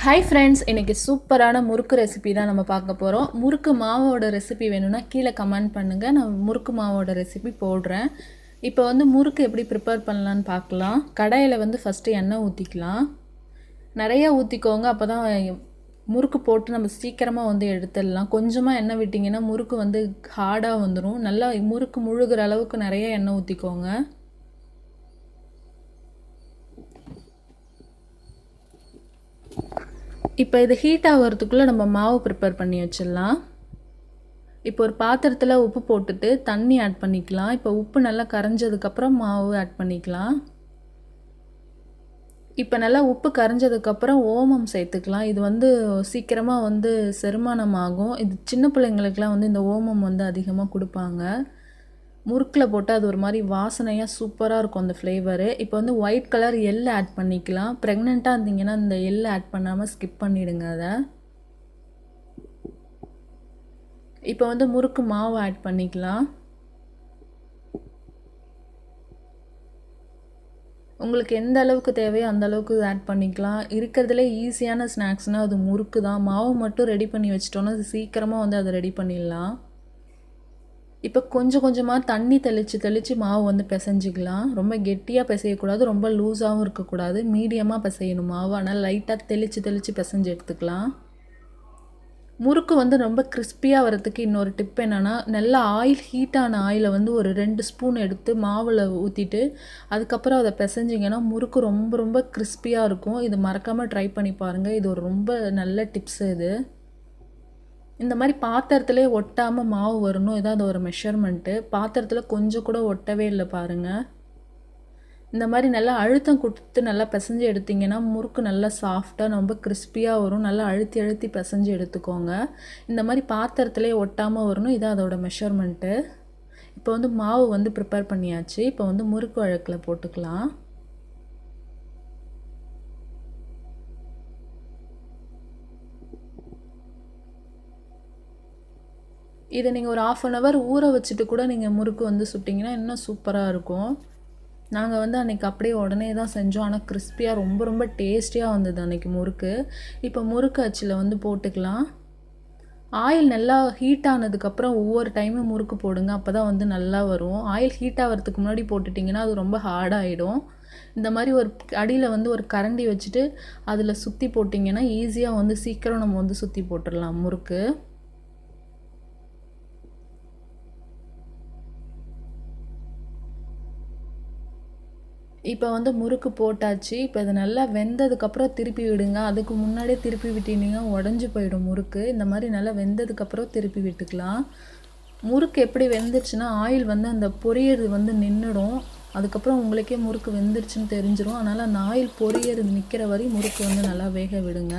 Hi friends, இன்றைக்கி சூப்பரான முறுக்கு ரெசிபி தான் நம்ம பார்க்க போகிறோம். முறுக்கு மாவோட ரெசிபி வேணும்னா கீழே கமெண்ட் பண்ணுங்கள், நான் முறுக்கு மாவோட ரெசிபி போடுறேன். இப்போ வந்து முறுக்கு எப்படி ப்ரிப்பேர் பண்ணலான்னு பார்க்கலாம். கடாயில் வந்து ஃபஸ்ட்டு எண்ணெய் ஊற்றிக்கலாம். நிறையா ஊற்றிக்கோங்க, அப்போ தான் முறுக்கு போட்டு நம்ம சீக்கிரமாக வந்து எடுத்துடலாம். கொஞ்சமாக எண்ணெய் விட்டிங்கன்னா முறுக்கு வந்து ஹார்டாக வந்துடும். நல்லா முறுக்கு முழுகிற அளவுக்கு நிறைய எண்ணெய் ஊற்றிக்கோங்க. இப்போ இது ஹீட் ஆகிறதுக்குள்ளே நம்ம மாவு ப்ரிப்பேர் பண்ணி வச்சிடலாம். இப்போ ஒரு பாத்திரத்தில் உப்பு போட்டுட்டு தண்ணி ஆட் பண்ணிக்கலாம். இப்போ உப்பு நல்லா கரைஞ்சதுக்கப்புறம் மாவு ஆட் பண்ணிக்கலாம். இப்போ நல்லா உப்பு கரைஞ்சதுக்கப்புறம் ஓமம் சேர்த்துக்கலாம். இது வந்து சீக்கிரமாக வந்து செரிமானம் ஆகும். இது சின்ன பிள்ளைங்களுக்கெலாம் வந்து இந்த ஓமம் வந்து அதிகமாக கொடுப்பாங்க. முறுக்கில் போட்டு அது ஒரு மாதிரி வாசனையாக சூப்பராக இருக்கும் அந்த ஃப்ளேவரு. இப்போ வந்து ஒயிட் கலர் எள் ஆட் பண்ணிக்கலாம். ப்ரெக்னெண்ட்டாக இருந்தீங்கன்னா இந்த எள் ஆட் பண்ணாமல் ஸ்கிப் பண்ணிவிடுங்க அதை. இப்போ வந்து முறுக்கு மாவு ஆட் பண்ணிக்கலாம். உங்களுக்கு எந்த அளவுக்கு தேவையோ அந்த அளவுக்கு ஆட் பண்ணிக்கலாம். இருக்கிறதுலே ஈஸியான ஸ்நாக்ஸ்னால் அது முறுக்கு தான். மாவு மட்டும் ரெடி பண்ணி வச்சிட்டோன்னா அது சீக்கிரமாக வந்து அதை ரெடி பண்ணிடலாம். இப்போ கொஞ்சம் கொஞ்சமாக தண்ணி தெளித்து மாவு வந்து பிசைஞ்சிக்கலாம். ரொம்ப கெட்டியாக பிசையக்கூடாது, ரொம்ப லூஸாகவும் இருக்கக்கூடாது, மீடியமாக பிசையணும் மாவு. ஆனால் லைட்டாக தெளித்து பிசைஞ்சு எடுத்துக்கலாம். முறுக்கு வந்து ரொம்ப கிறிஸ்பியாக வரதுக்கு இன்னொரு டிப் என்னென்னா, நல்லா ஹீட்டான ஆயிலை வந்து ஒரு 2 ஸ்பூன் எடுத்து மாவில் ஊற்றிட்டு அதுக்கப்புறம் அதை பிசைஞ்சிங்கன்னா முறுக்கு ரொம்ப ரொம்ப கிறிஸ்பியாக இருக்கும். இது மறக்காமல் ட்ரை பண்ணி பாருங்கள். இது ஒரு ரொம்ப நல்ல டிப்ஸு இது. இந்த மாதிரி பாத்திரத்துலேயே ஒட்டாமல் மாவு வரணும், இதான் அது ஒரு மெஷர்மெண்ட்டு. பாத்திரத்தில் கொஞ்சம் கூட ஒட்டவே இல்லை பாருங்கள். இந்த மாதிரி நல்லா அழுத்தம் கொடுத்து நல்லா பிசைஞ்சு எடுத்திங்கன்னா முறுக்கு நல்லா சாஃப்டாக ரொம்ப கிறிஸ்பியாக வரும். நல்லா அழுத்தி பிசைஞ்சு எடுத்துக்கோங்க. இந்த மாதிரி பாத்திரத்துலேயே ஒட்டாமல் வரணும், இதான் அதோட மெஷர்மெண்ட்டு. இப்போ வந்து மாவு வந்து ப்ரிப்பேர் பண்ணியாச்சு. இப்போ வந்து முறுக்கு வழக்கில் போட்டுக்கலாம். இதை நீங்கள் ஒரு 1/2 hour ஊற வச்சுட்டு கூட நீங்கள் முறுக்கு வந்து சுட்டிங்கன்னா இன்னும் சூப்பராக இருக்கும். நாங்கள் வந்து அன்றைக்கி அப்படியே உடனே தான் செஞ்சோம். ஆனால் கிறிஸ்பியாக ரொம்ப ரொம்ப டேஸ்டியாக வந்தது அன்றைக்கி முறுக்கு. இப்போ முறுக்கு அச்சில் வந்து போட்டுக்கலாம். ஆயில் நல்லா ஹீட் ஆனதுக்கப்புறம் ஒவ்வொரு டைமும் முறுக்கு போடுங்க, அப்போ தான் வந்து நல்லா வரும். ஆயில் ஹீட் ஆகிறதுக்கு முன்னாடி போட்டுட்டிங்கன்னா அது ரொம்ப ஹார்டாகிடும். இந்த மாதிரி ஒரு அடியில் வந்து ஒரு கரண்டி வச்சுட்டு அதில் சுற்றி போட்டிங்கன்னா ஈஸியாக வந்து சீக்கிரம் நம்ம வந்து சுற்றி போட்டுடலாம் முறுக்கு. இப்போ வந்து முறுக்கு போட்டாச்சு. இப்போ இது நல்லா வெந்ததுக்கப்புறம் திருப்பி விடுங்க. அதுக்கு முன்னாடியே திருப்பி விட்டிங்கன்னா உடஞ்சி போயிடும் முறுக்கு. இந்த மாதிரி நல்லா வெந்ததுக்கப்புறம் திருப்பி விட்டுக்கலாம். முறுக்கு எப்படி வெந்துருச்சுன்னா ஆயில் வந்து அந்த பொரியறது வந்து நின்றுடும். அதுக்கப்புறம் உங்களுக்கே முறுக்கு வெந்துருச்சுன்னு தெரிஞ்சிடும். அதனால் அந்த ஆயில் பொரியறது நிற்கிற வரையும் முறுக்கு வந்து நல்லா வேக விடுங்க.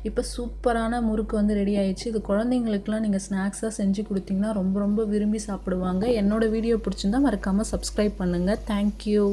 இப்போ சூப்பரான முறுக்கு வந்து ரெடி ஆயிடுச்சு. இது குழந்தைங்களுக்குலாம் நீங்கள் ஸ்நாக்ஸாக செஞ்சு கொடுத்தீங்கன்னா ரொம்ப ரொம்ப விரும்பி சாப்பிடுவாங்க. என்னோடய வீடியோ பிடிச்சிருந்தா மறக்காமல் சப்ஸ்கிரைப் பண்ணுங்கள். தேங்க்யூ.